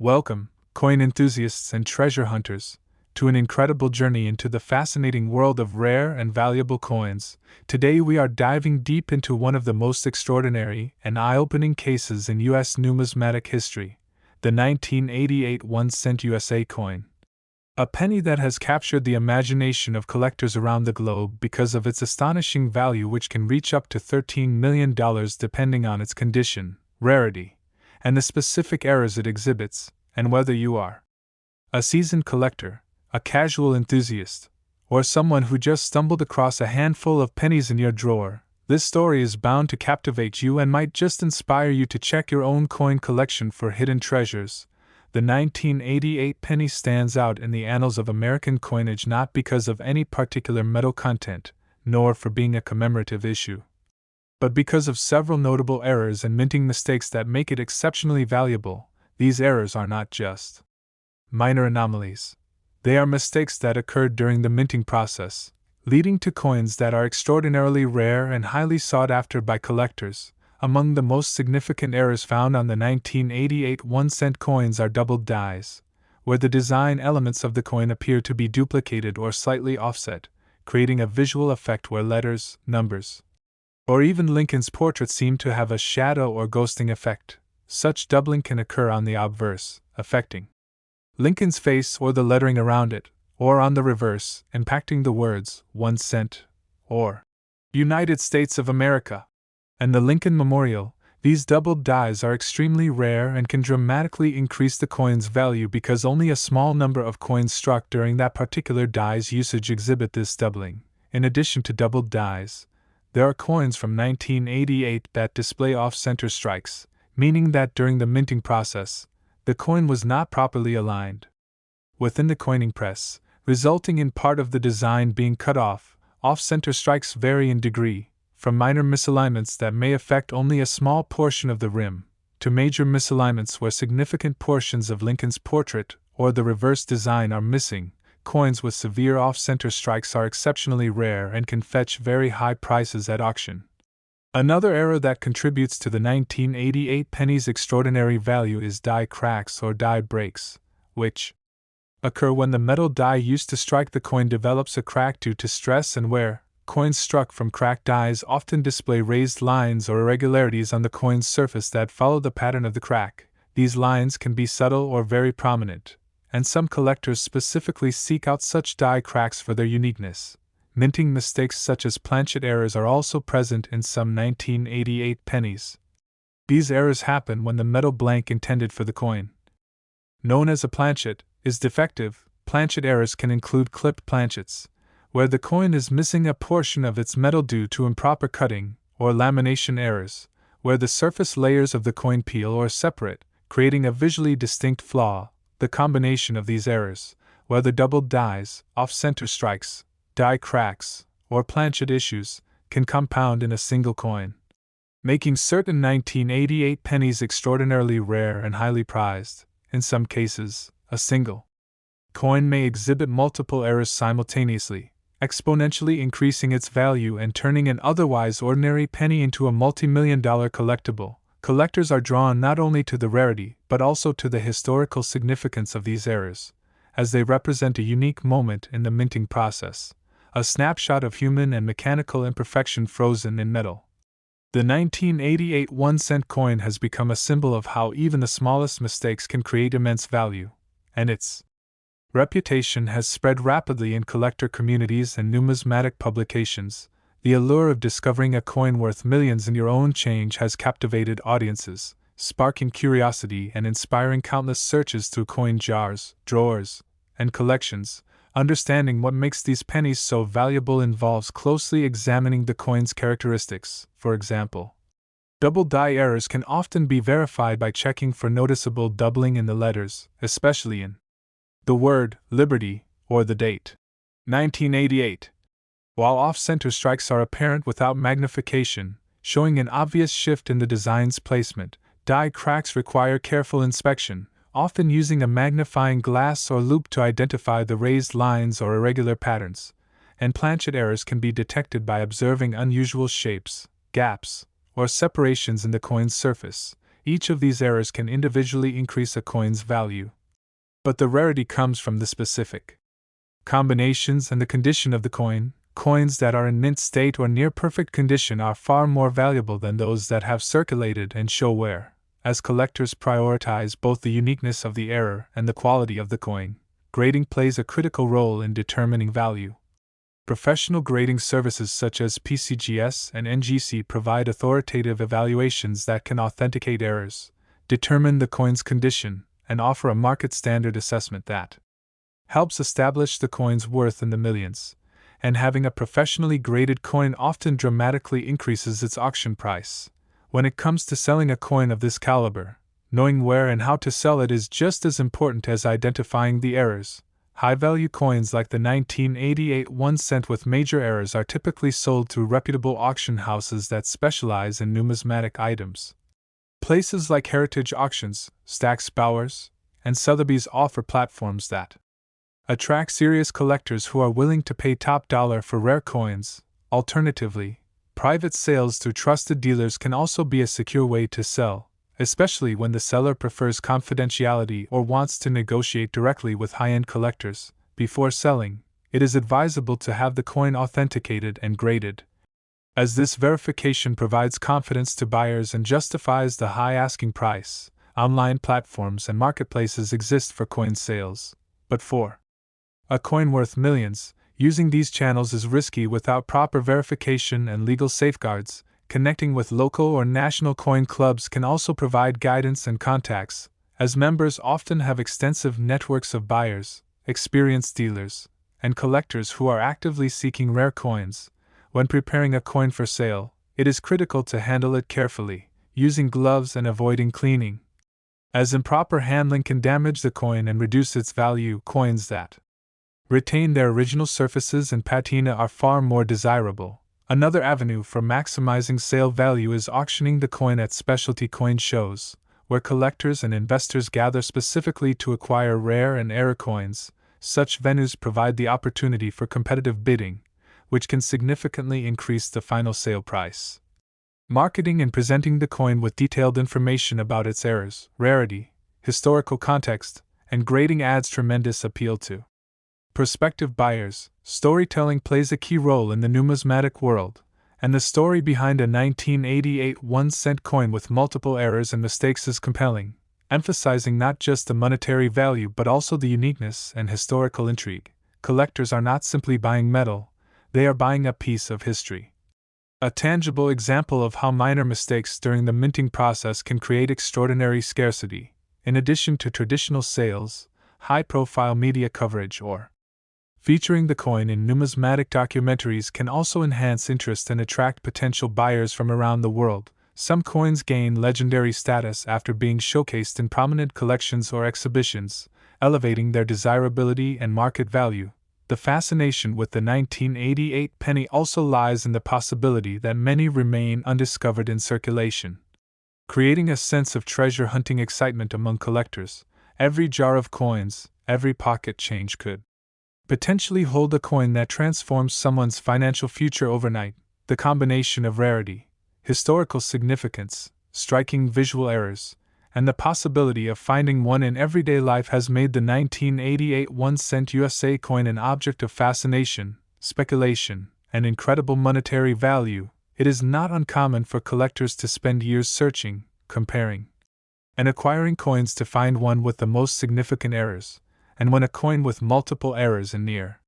Welcome, coin enthusiasts and treasure hunters, to an incredible journey into the fascinating world of rare and valuable coins. Today we are diving deep into one of the most extraordinary and eye-opening cases in U.S. numismatic history, the 1988 1-cent USA coin. A penny that has captured the imagination of collectors around the globe because of its astonishing value, which can reach up to $13 million depending on its condition, rarity, and the specific errors it exhibits, and whether you are a seasoned collector, a casual enthusiast, or someone who just stumbled across a handful of pennies in your drawer. This story is bound to captivate you and might just inspire you to check your own coin collection for hidden treasures. The 1988 penny stands out in the annals of American coinage not because of any particular metal content, nor for being a commemorative issue, but because of several notable errors and minting mistakes that make it exceptionally valuable. These errors are not just minor anomalies. They are mistakes that occurred during the minting process, leading to coins that are extraordinarily rare and highly sought after by collectors. Among the most significant errors found on the 1988 1-cent coins are doubled dies, where the design elements of the coin appear to be duplicated or slightly offset, creating a visual effect where letters, numbers, or even Lincoln's portrait seem to have a shadow or ghosting effect. Such doubling can occur on the obverse, affecting Lincoln's face or the lettering around it, or on the reverse, impacting the words 1 cent or United States of America and the Lincoln Memorial. These doubled dies are extremely rare and can dramatically increase the coin's value because only a small number of coins struck during that particular die's usage exhibit this doubling. In addition to doubled dies, there are coins from 1988 that display off-center strikes, meaning that during the minting process, the coin was not properly aligned within the coining press, resulting in part of the design being cut off. Off-center strikes vary in degree, from minor misalignments that may affect only a small portion of the rim, to major misalignments where significant portions of Lincoln's portrait or the reverse design are missing. Coins with severe off-center strikes are exceptionally rare and can fetch very high prices at auction. Another error that contributes to the 1988 penny's extraordinary value is die cracks or die breaks, which occur when the metal die used to strike the coin develops a crack due to stress and wear. Coins struck from cracked dies often display raised lines or irregularities on the coin's surface that follow the pattern of the crack. These lines can be subtle or very prominent, and some collectors specifically seek out such die cracks for their uniqueness. Minting mistakes such as planchet errors are also present in some 1988 pennies. These errors happen when the metal blank intended for the coin, known as a planchet, is defective. Planchet errors can include clipped planchets, where the coin is missing a portion of its metal due to improper cutting, or lamination errors, where the surface layers of the coin peel or separate, creating a visually distinct flaw. The combination of these errors, whether doubled dies, off-center strikes, die cracks, or planchet issues, can compound in a single coin, making certain 1988 pennies extraordinarily rare and highly prized. In some cases, a single coin may exhibit multiple errors simultaneously, exponentially increasing its value and turning an otherwise ordinary penny into a multi-million-dollar collectible. Collectors are drawn not only to the rarity but also to the historical significance of these errors, as they represent a unique moment in the minting process, a snapshot of human and mechanical imperfection frozen in metal. The 1988 1-cent coin has become a symbol of how even the smallest mistakes can create immense value, and its reputation has spread rapidly in collector communities and numismatic publications. The allure of discovering a coin worth millions in your own change has captivated audiences, sparking curiosity and inspiring countless searches through coin jars, drawers, and collections. Understanding what makes these pennies so valuable involves closely examining the coin's characteristics. For example, double die errors can often be verified by checking for noticeable doubling in the letters, especially in the word Liberty or the date 1988. While off-center strikes are apparent without magnification, showing an obvious shift in the design's placement, die cracks require careful inspection, often using a magnifying glass or loupe to identify the raised lines or irregular patterns, and planchet errors can be detected by observing unusual shapes, gaps, or separations in the coin's surface. Each of these errors can individually increase a coin's value. But the rarity comes from the specific combinations and the condition of the coin. Coins that are in mint state or near perfect condition are far more valuable than those that have circulated and show wear. As collectors prioritize both the uniqueness of the error and the quality of the coin, grading plays a critical role in determining value. Professional grading services such as PCGS and NGC provide authoritative evaluations that can authenticate errors, determine the coin's condition, and offer a market standard assessment that helps establish the coin's worth in the millions. And having a professionally graded coin often dramatically increases its auction price. When it comes to selling a coin of this caliber, knowing where and how to sell it is just as important as identifying the errors. High-value coins like the 1988 1 cent with major errors are typically sold through reputable auction houses that specialize in numismatic items. Places like Heritage Auctions, Stack's Bowers, and Sotheby's offer platforms that attract serious collectors who are willing to pay top dollar for rare coins. Alternatively, private sales through trusted dealers can also be a secure way to sell, especially when the seller prefers confidentiality or wants to negotiate directly with high-end collectors. Before selling, it is advisable to have the coin authenticated and graded, as this verification provides confidence to buyers and justifies the high asking price. Online platforms and marketplaces exist for coin sales, but for a coin worth millions, using these channels is risky without proper verification and legal safeguards. Connecting with local or national coin clubs can also provide guidance and contacts, as members often have extensive networks of buyers, experienced dealers, and collectors who are actively seeking rare coins. When preparing a coin for sale, it is critical to handle it carefully, using gloves and avoiding cleaning, as improper handling can damage the coin and reduce its value. Coins that retain their original surfaces and patina are far more desirable. Another avenue for maximizing sale value is auctioning the coin at specialty coin shows, where collectors and investors gather specifically to acquire rare and error coins. Such venues provide the opportunity for competitive bidding, which can significantly increase the final sale price. Marketing and presenting the coin with detailed information about its errors, rarity, historical context, and grading adds tremendous appeal to prospective buyers. Storytelling plays a key role in the numismatic world, and the story behind a 1988 1 cent coin with multiple errors and mistakes is compelling, emphasizing not just the monetary value but also the uniqueness and historical intrigue. Collectors are not simply buying metal, they are buying a piece of history. A tangible example of how minor mistakes during the minting process can create extraordinary scarcity. In addition to traditional sales, high-profile media coverage or featuring the coin in numismatic documentaries can also enhance interest and attract potential buyers from around the world. Some coins gain legendary status after being showcased in prominent collections or exhibitions, elevating their desirability and market value. The fascination with the 1988 penny also lies in the possibility that many remain undiscovered in circulation, creating a sense of treasure hunting excitement among collectors. Every jar of coins, every pocket change could potentially hold a coin that transforms someone's financial future overnight. The combination of rarity, historical significance, striking visual errors, and the possibility of finding one in everyday life has made the 1988 1 cent USA coin an object of fascination, speculation, and incredible monetary value. It is not uncommon for collectors to spend years searching, comparing, and acquiring coins to find one with the most significant errors. And when a coin with multiple errors in near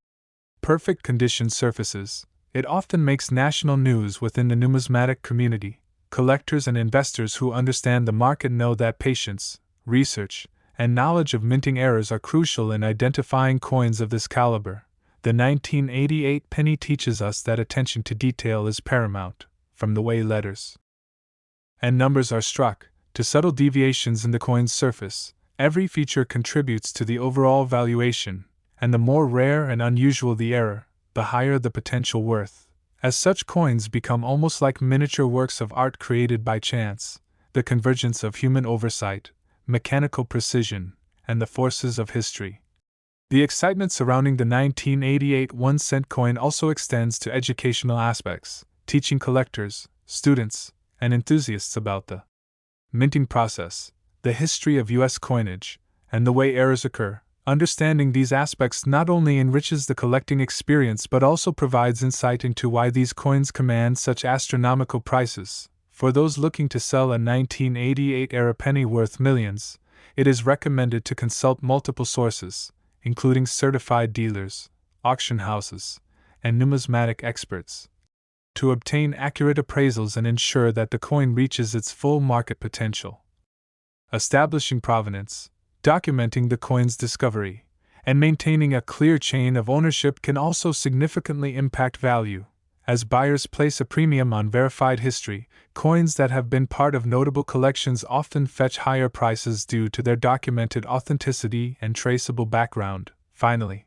perfect condition surfaces, it often makes national news within the numismatic community. Collectors and investors who understand the market know that patience, research, and knowledge of minting errors are crucial in identifying coins of this caliber. The 1988 penny teaches us that attention to detail is paramount, from the way letters and numbers are struck, to subtle deviations in the coin's surface. Every feature contributes to the overall valuation, and the more rare and unusual the error, the higher the potential worth. As such, coins become almost like miniature works of art created by chance, the convergence of human oversight, mechanical precision, and the forces of history. The excitement surrounding the 1988 1 cent coin also extends to educational aspects, teaching collectors, students, and enthusiasts about the minting process, the history of U.S. coinage, and the way errors occur. Understanding these aspects not only enriches the collecting experience but also provides insight into why these coins command such astronomical prices. For those looking to sell a 1988-era penny worth millions, it is recommended to consult multiple sources, including certified dealers, auction houses, and numismatic experts, to obtain accurate appraisals and ensure that the coin reaches its full market potential. Establishing provenance, documenting the coin's discovery, and maintaining a clear chain of ownership can also significantly impact value. As buyers place a premium on verified history, coins that have been part of notable collections often fetch higher prices due to their documented authenticity and traceable background. Finally,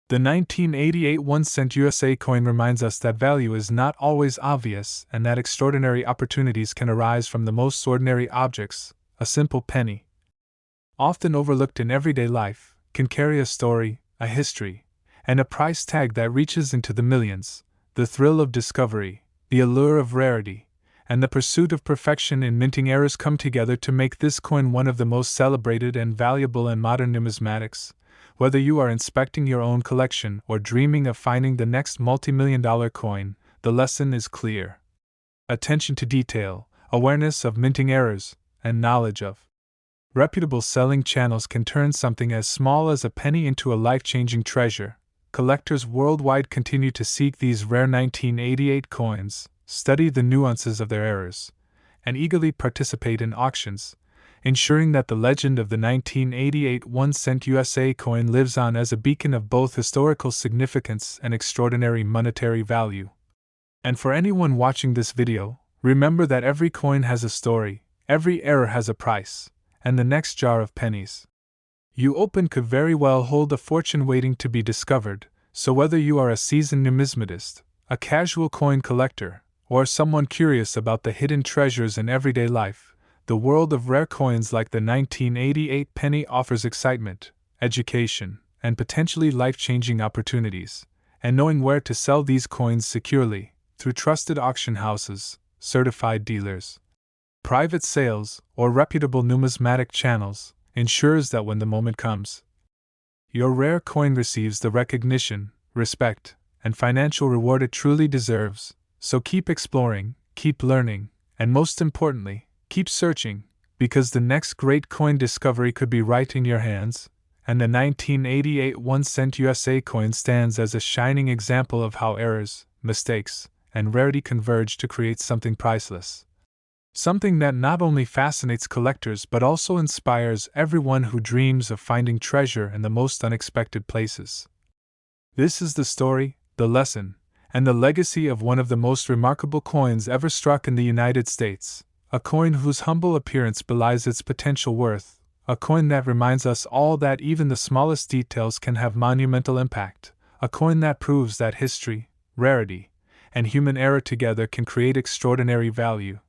the 1988 1-cent USA coin reminds us that value is not always obvious and that extraordinary opportunities can arise from the most ordinary objects. A simple penny, often overlooked in everyday life, can carry a story, a history, and a price tag that reaches into the millions. The thrill of discovery, the allure of rarity, and the pursuit of perfection in minting errors come together to make this coin one of the most celebrated and valuable in modern numismatics. Whether you are inspecting your own collection or dreaming of finding the next multi-million-dollar coin, the lesson is clear. Attention to detail, awareness of minting errors, and knowledge of reputable selling channels can turn something as small as a penny into a life-changing treasure. Collectors worldwide continue to seek these rare 1988 coins, study the nuances of their errors, and eagerly participate in auctions, ensuring that the legend of the 1988 1-cent USA coin lives on as a beacon of both historical significance and extraordinary monetary value. And for anyone watching this video, remember that every coin has a story, every error has a price, and the next jar of pennies you open could very well hold a fortune waiting to be discovered. So whether you are a seasoned numismatist, a casual coin collector, or someone curious about the hidden treasures in everyday life, the world of rare coins like the 1988 penny offers excitement, education, and potentially life-changing opportunities. And knowing where to sell these coins securely, through trusted auction houses, certified dealers, private sales, or reputable numismatic channels, ensures that when the moment comes, your rare coin receives the recognition, respect, and financial reward it truly deserves. So keep exploring, keep learning, and most importantly, keep searching, because the next great coin discovery could be right in your hands. And the 1988 1-cent USA coin stands as a shining example of how errors, mistakes, and rarity converge to create something priceless. Something that not only fascinates collectors but also inspires everyone who dreams of finding treasure in the most unexpected places. This is the story, the lesson, and the legacy of one of the most remarkable coins ever struck in the United States, a coin whose humble appearance belies its potential worth, a coin that reminds us all that even the smallest details can have monumental impact, a coin that proves that history, rarity, and human error together can create extraordinary value.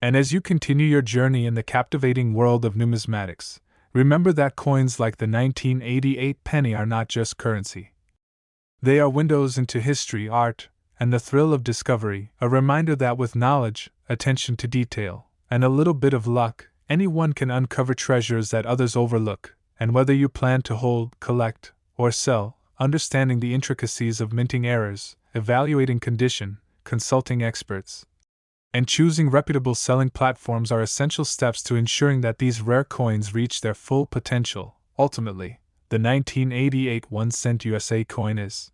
And as you continue your journey in the captivating world of numismatics, remember that coins like the 1988 penny are not just currency. They are windows into history, art, and the thrill of discovery, a reminder that with knowledge, attention to detail, and a little bit of luck, anyone can uncover treasures that others overlook. And whether you plan to hold, collect, or sell, understanding the intricacies of minting errors, evaluating condition, consulting experts, and choosing reputable selling platforms are essential steps to ensuring that these rare coins reach their full potential. Ultimately, the 1988 1-cent USA coin is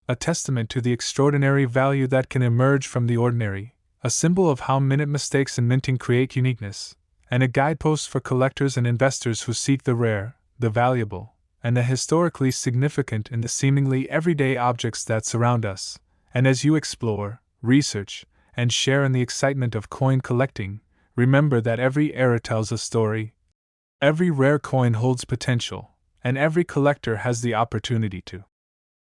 a testament to the extraordinary value that can emerge from the ordinary, a symbol of how minute mistakes in minting create uniqueness, and a guidepost for collectors and investors who seek the rare, the valuable, and the historically significant in the seemingly everyday objects that surround us. And as you explore, research, and share in the excitement of coin collecting, remember that every error tells a story, every rare coin holds potential, and every collector has the opportunity to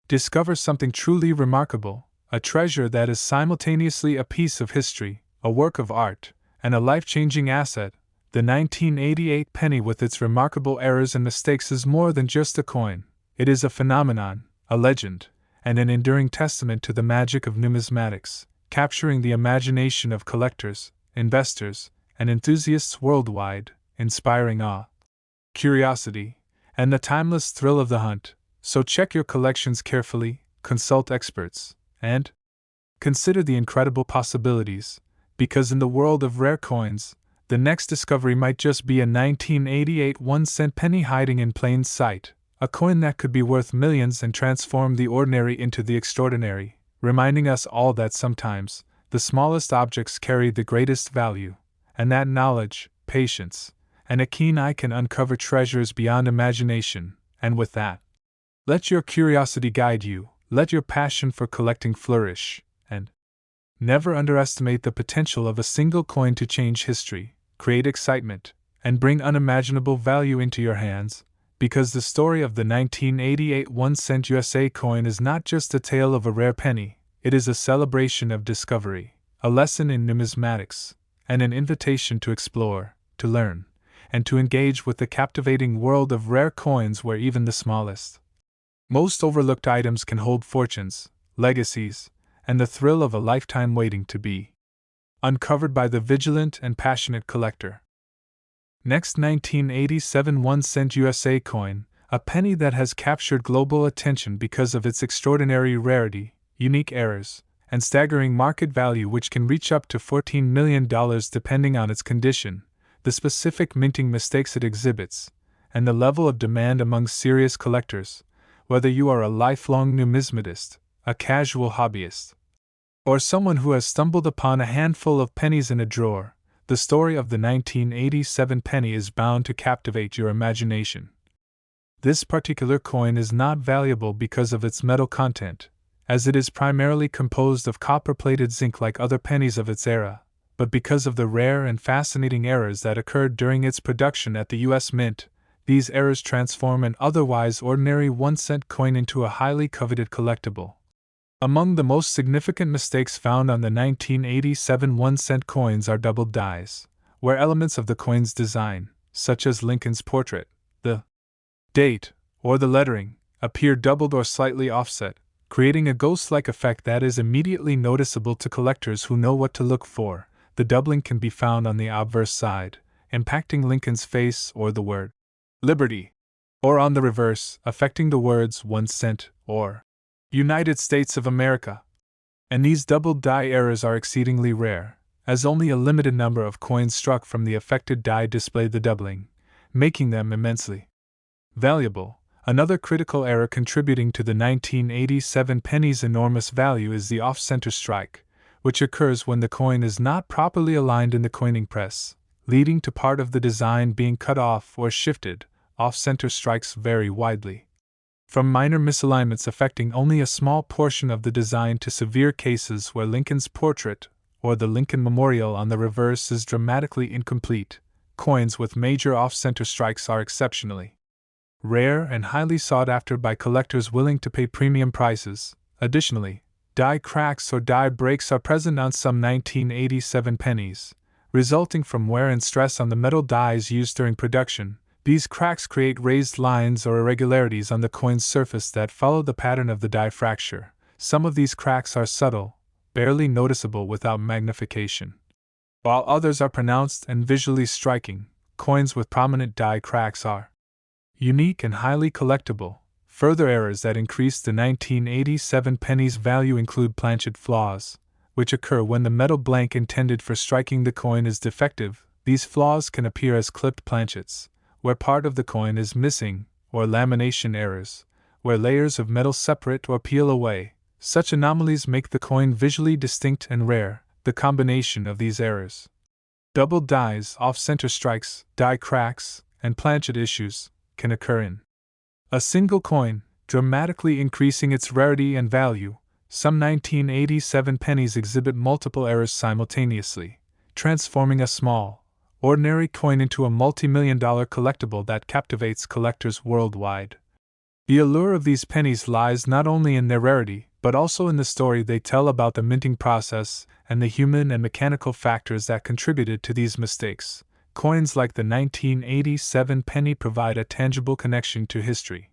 discover something truly remarkable, a treasure that is simultaneously a piece of history, a work of art, and a life-changing asset. The 1988 penny with its remarkable errors and mistakes is more than just a coin. It is a phenomenon, a legend, and an enduring testament to the magic of numismatics, capturing the imagination of collectors, investors, and enthusiasts worldwide, inspiring awe, curiosity, and the timeless thrill of the hunt. So check your collections carefully, consult experts, and consider the incredible possibilities, because in the world of rare coins, the next discovery might just be a 1988 1-cent penny hiding in plain sight, a coin that could be worth millions and transform the ordinary into the extraordinary, reminding us all that sometimes the smallest objects carry the greatest value, and that knowledge, patience, and a keen eye can uncover treasures beyond imagination. And with that, let your curiosity guide you, let your passion for collecting flourish, and never underestimate the potential of a single coin to change history, create excitement, and bring unimaginable value into your hands, because the story of the 1988 1-cent USA coin is not just a tale of a rare penny, it is a celebration of discovery, a lesson in numismatics, and an invitation to explore, to learn, and to engage with the captivating world of rare coins where even the smallest, most overlooked items can hold fortunes, legacies, and the thrill of a lifetime waiting to be uncovered by the vigilant and passionate collector. Next, 1987 1-cent USA coin, a penny that has captured global attention because of its extraordinary rarity, unique errors, and staggering market value, which can reach up to $14 million depending on its condition, the specific minting mistakes it exhibits, and the level of demand among serious collectors, whether you are a lifelong numismatist, a casual hobbyist, or someone who has stumbled upon a handful of pennies in a drawer. The story of the 1987 penny is bound to captivate your imagination. This particular coin is not valuable because of its metal content, as it is primarily composed of copper-plated zinc like other pennies of its era, but because of the rare and fascinating errors that occurred during its production at the U.S. Mint. These errors transform an otherwise ordinary 1-cent coin into a highly coveted collectible. Among the most significant mistakes found on the 1987 1-cent coins are doubled dies, where elements of the coin's design, such as Lincoln's portrait, the date, or the lettering, appear doubled or slightly offset, creating a ghost-like effect that is immediately noticeable to collectors who know what to look for. The doubling can be found on the obverse side, impacting Lincoln's face or the word Liberty, or on the reverse, affecting the words 1 cent or United States of America. And these doubled die errors are exceedingly rare, as only a limited number of coins struck from the affected die display the doubling, making them immensely valuable. Another critical error contributing to the 1987 penny's enormous value is the off-center strike, which occurs when the coin is not properly aligned in the coining press, leading to part of the design being cut off or shifted. Off-center strikes vary widely, from minor misalignments affecting only a small portion of the design to severe cases where Lincoln's portrait or the Lincoln Memorial on the reverse is dramatically incomplete. Coins with major off-center strikes are exceptionally rare and highly sought after by collectors willing to pay premium prices. Additionally, die cracks or die breaks are present on some 1987 pennies, resulting from wear and stress on the metal dies used during production. These cracks create raised lines or irregularities on the coin's surface that follow the pattern of the die fracture. Some of these cracks are subtle, barely noticeable without magnification, while others are pronounced and visually striking. Coins with prominent die cracks are unique and highly collectible. Further errors that increase the 1987 penny's value include planchet flaws, which occur when the metal blank intended for striking the coin is defective. These flaws can appear as clipped planchets, where part of the coin is missing, or lamination errors, where layers of metal separate or peel away. Such anomalies make the coin visually distinct and rare. The combination of these errors, doubled dies, off-center strikes, die cracks, and planchet issues, can occur in a single coin, dramatically increasing its rarity and value. Some 1987 pennies exhibit multiple errors simultaneously, transforming a small, ordinary coin into a multi-million-dollar collectible that captivates collectors worldwide. The allure of these pennies lies not only in their rarity, but also in the story they tell about the minting process and the human and mechanical factors that contributed to these mistakes. Coins like the 1987 penny provide a tangible connection to history,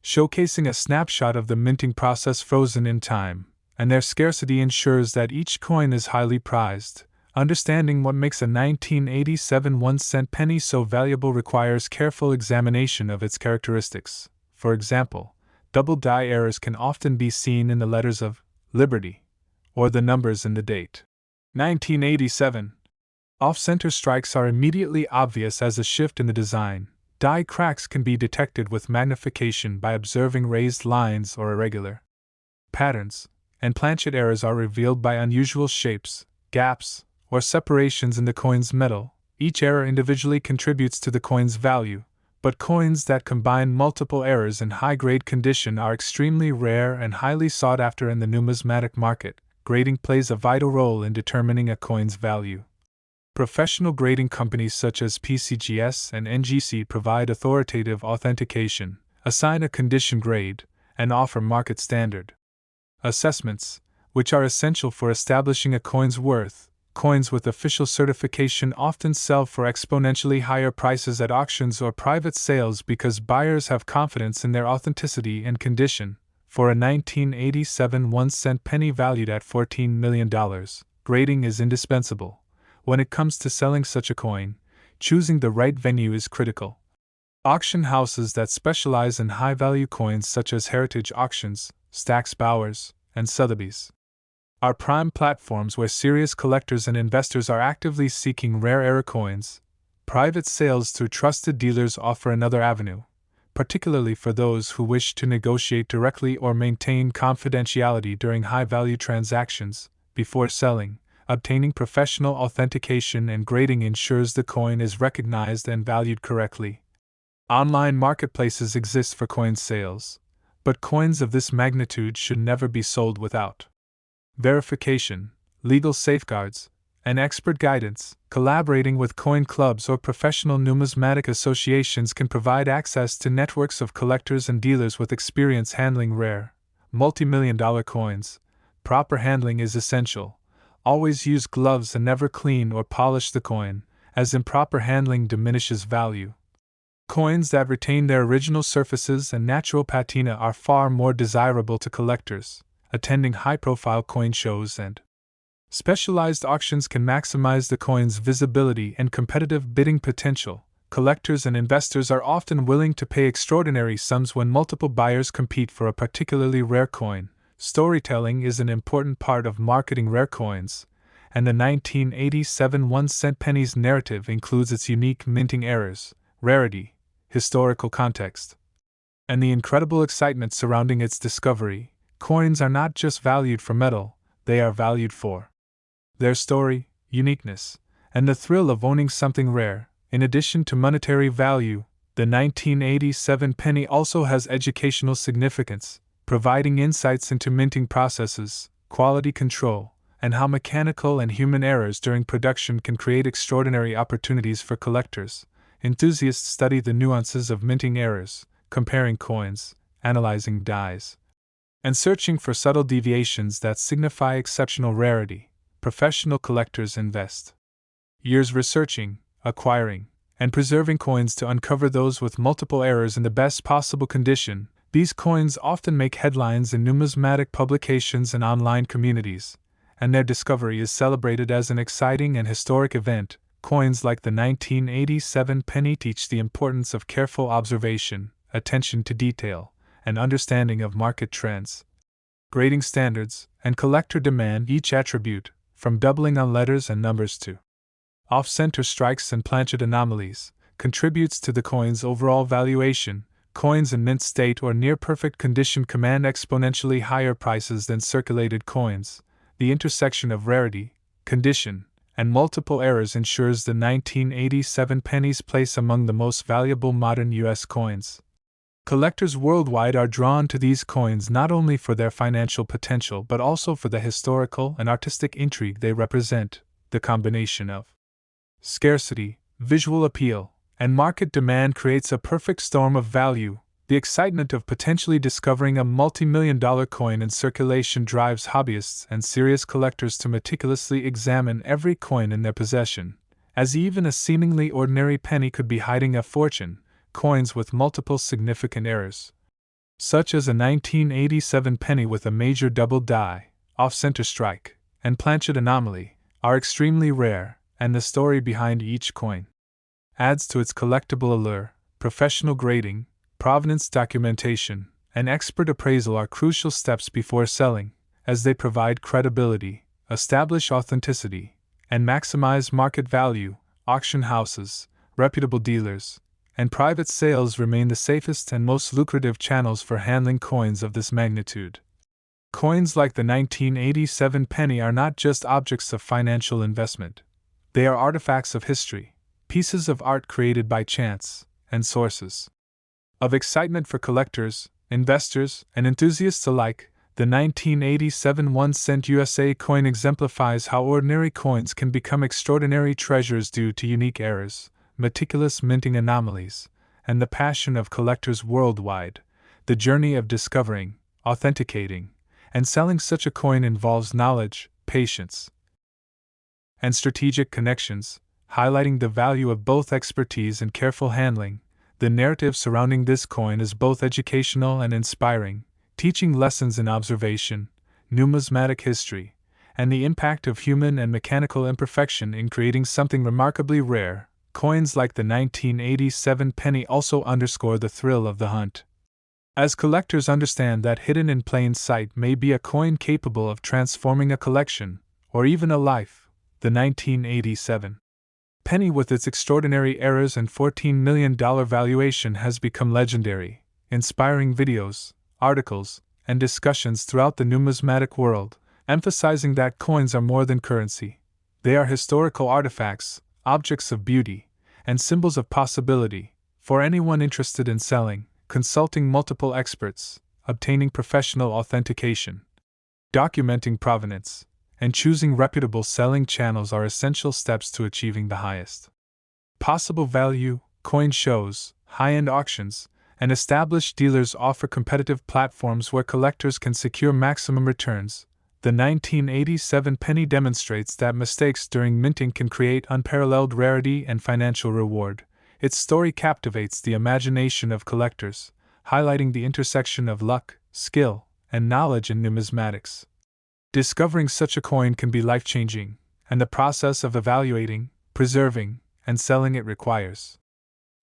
showcasing a snapshot of the minting process frozen in time, and their scarcity ensures that each coin is highly prized. Understanding what makes a 1987 1-cent penny so valuable requires careful examination of its characteristics. For example, double die errors can often be seen in the letters of Liberty or the numbers in the date. 1987. Off-center strikes are immediately obvious as a shift in the design. Die cracks can be detected with magnification by observing raised lines or irregular patterns, and planchet errors are revealed by unusual shapes, gaps, or separations in the coin's metal. Each error individually contributes to the coin's value, but coins that combine multiple errors in high-grade condition are extremely rare and highly sought after in the numismatic market. Grading plays a vital role in determining a coin's value. Professional grading companies such as PCGS and NGC provide authoritative authentication, assign a condition grade, and offer market standard assessments, which are essential for establishing a coin's worth. Coins with official certification often sell for exponentially higher prices at auctions or private sales because buyers have confidence in their authenticity and condition. For a 1987 1-cent penny valued at $14 million, grading is indispensable. When it comes to selling such a coin, choosing the right venue is critical. Auction houses that specialize in high-value coins such as Heritage Auctions, Stack's Bowers, and Sotheby's are prime platforms where serious collectors and investors are actively seeking rare era coins. Private sales through trusted dealers offer another avenue, particularly for those who wish to negotiate directly or maintain confidentiality during high-value transactions. Before selling, obtaining professional authentication and grading ensures the coin is recognized and valued correctly. Online marketplaces exist for coin sales, but coins of this magnitude should never be sold without verification, legal safeguards, and expert guidance. Collaborating with coin clubs or professional numismatic associations can provide access to networks of collectors and dealers with experience handling rare, multi-million-dollar coins. Proper handling is essential. Always use gloves and never clean or polish the coin, as improper handling diminishes value. Coins that retain their original surfaces and natural patina are far more desirable to collectors. Attending high-profile coin shows and specialized auctions can maximize the coin's visibility and competitive bidding potential. Collectors and investors are often willing to pay extraordinary sums when multiple buyers compete for a particularly rare coin. Storytelling is an important part of marketing rare coins, and the 1987 1-cent penny's narrative includes its unique minting errors, rarity, historical context, and the incredible excitement surrounding its discovery. Coins are not just valued for metal, they are valued for their story, uniqueness, and the thrill of owning something rare. In addition to monetary value, the 1987 penny also has educational significance, providing insights into minting processes, quality control, and how mechanical and human errors during production can create extraordinary opportunities for collectors. Enthusiasts study the nuances of minting errors, comparing coins, analyzing dies, and searching for subtle deviations that signify exceptional rarity. Professional collectors invest years researching, acquiring, and preserving coins to uncover those with multiple errors in the best possible condition. These coins often make headlines in numismatic publications and online communities, and their discovery is celebrated as an exciting and historic event. Coins like the 1987 penny teach the importance of careful observation, attention to detail, and understanding of market trends, grading standards, and collector demand. Each attribute, from doubling on letters and numbers to off-center strikes and planchet anomalies, contributes to the coin's overall valuation. Coins in mint state or near-perfect condition command exponentially higher prices than circulated coins. The intersection of rarity, condition, and multiple errors ensures the 1987 penny's place among the most valuable modern U.S. coins. Collectors worldwide are drawn to these coins not only for their financial potential but also for the historical and artistic intrigue they represent. The combination of scarcity, visual appeal, and market demand creates a perfect storm of value. The excitement of potentially discovering a multi-million-dollar coin in circulation drives hobbyists and serious collectors to meticulously examine every coin in their possession, as even a seemingly ordinary penny could be hiding a fortune. Coins with multiple significant errors, such as a 1987 penny with a major double die, off-center strike, and planchet anomaly, are extremely rare, and the story behind each coin adds to its collectible allure. Professional grading, provenance documentation, and expert appraisal are crucial steps before selling, as they provide credibility, establish authenticity, and maximize market value. Auction houses, reputable dealers, and private sales remain the safest and most lucrative channels for handling coins of this magnitude. Coins like the 1987 penny are not just objects of financial investment. They are artifacts of history, pieces of art created by chance, and sources of excitement for collectors, investors, and enthusiasts alike. The 1987 1-cent USA coin exemplifies how ordinary coins can become extraordinary treasures due to unique errors, meticulous minting anomalies, and the passion of collectors worldwide. The journey of discovering, authenticating, and selling such a coin involves knowledge, patience, and strategic connections, highlighting the value of both expertise and careful handling. The narrative surrounding this coin is both educational and inspiring, teaching lessons in observation, numismatic history, and the impact of human and mechanical imperfection in creating something remarkably rare. Coins like the 1987 penny also underscore the thrill of the hunt. As collectors understand that hidden in plain sight may be a coin capable of transforming a collection, or even a life, the 1987 penny with its extraordinary errors and $14 million valuation has become legendary, inspiring videos, articles, and discussions throughout the numismatic world, emphasizing that coins are more than currency. They are historical artifacts, objects of beauty, and symbols of possibility. For anyone interested in selling, consulting multiple experts, obtaining professional authentication, documenting provenance, and choosing reputable selling channels are essential steps to achieving the highest possible value. Coin shows, high-end auctions, and established dealers offer competitive platforms where collectors can secure maximum returns. The 1987 penny demonstrates that mistakes during minting can create unparalleled rarity and financial reward. Its story captivates the imagination of collectors, highlighting the intersection of luck, skill, and knowledge in numismatics. Discovering such a coin can be life-changing, and the process of evaluating, preserving, and selling it requires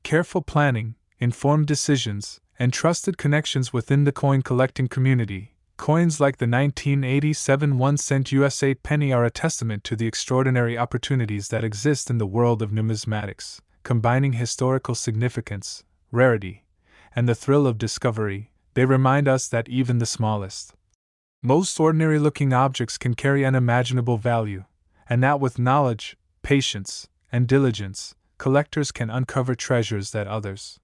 careful planning, informed decisions, and trusted connections within the coin collecting community. Coins like the 1987 1-cent USA penny are a testament to the extraordinary opportunities that exist in the world of numismatics, combining historical significance, rarity, and the thrill of discovery. They remind us that even the smallest, most ordinary-looking objects can carry unimaginable value, and that with knowledge, patience, and diligence, collectors can uncover treasures that others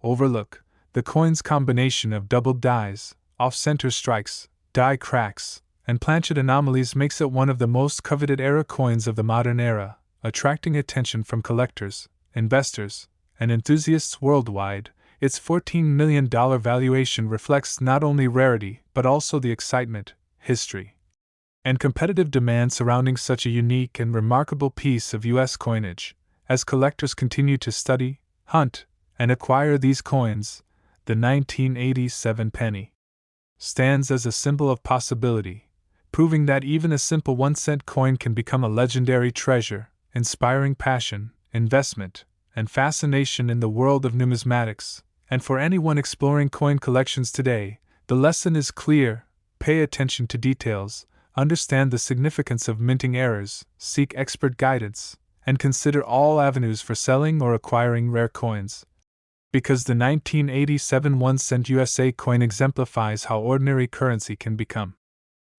overlook. The coin's combination of doubled dies, off-center strikes, die cracks, and planchet anomalies makes it one of the most coveted era coins of the modern era, attracting attention from collectors, investors, and enthusiasts worldwide. Its $14 million valuation reflects not only rarity but also the excitement, history, and competitive demand surrounding such a unique and remarkable piece of U.S. coinage. As collectors continue to study, hunt, and acquire these coins, the 1987 penny stands as a symbol of possibility, proving that even a simple 1-cent coin can become a legendary treasure, inspiring passion, investment, and fascination in the world of numismatics. And for anyone exploring coin collections today, the lesson is clear: pay attention to details, understand the significance of minting errors, seek expert guidance, and consider all avenues for selling or acquiring rare coins. Because the 1987 1-cent USA coin exemplifies how ordinary currency can become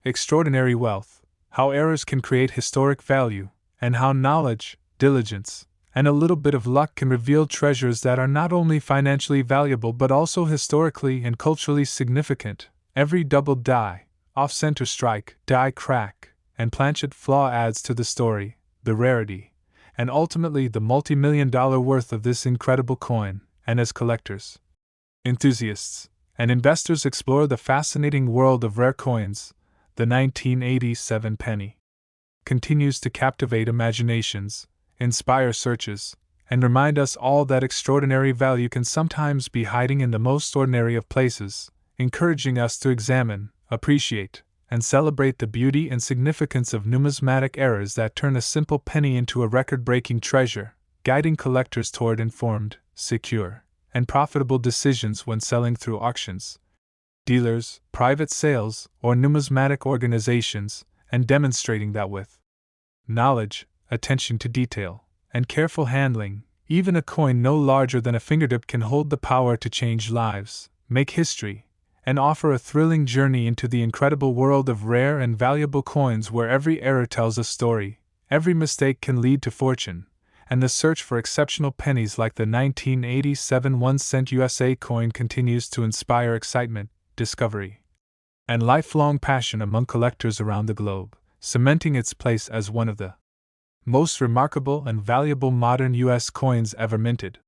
extraordinary wealth, how errors can create historic value, and how knowledge, diligence, and a little bit of luck can reveal treasures that are not only financially valuable but also historically and culturally significant. Every doubled die, off-center strike, die crack, and planchet flaw adds to the story, the rarity, and ultimately the multi-million-dollar worth of this incredible coin. And as collectors, enthusiasts, and investors explore the fascinating world of rare coins, the 1987 penny continues to captivate imaginations, inspire searches, and remind us all that extraordinary value can sometimes be hiding in the most ordinary of places, encouraging us to examine, appreciate, and celebrate the beauty and significance of numismatic errors that turn a simple penny into a record-breaking treasure, guiding collectors toward informed, secure, and profitable decisions when selling through auctions, dealers, private sales, or numismatic organizations, and demonstrating that with knowledge, attention to detail, and careful handling, even a coin no larger than a fingertip can hold the power to change lives, make history, and offer a thrilling journey into the incredible world of rare and valuable coins where every error tells a story, every mistake can lead to fortune, and the search for exceptional pennies like the 1987 1-cent USA coin continues to inspire excitement, discovery, and lifelong passion among collectors around the globe, cementing its place as one of the most remarkable and valuable modern U.S. coins ever minted.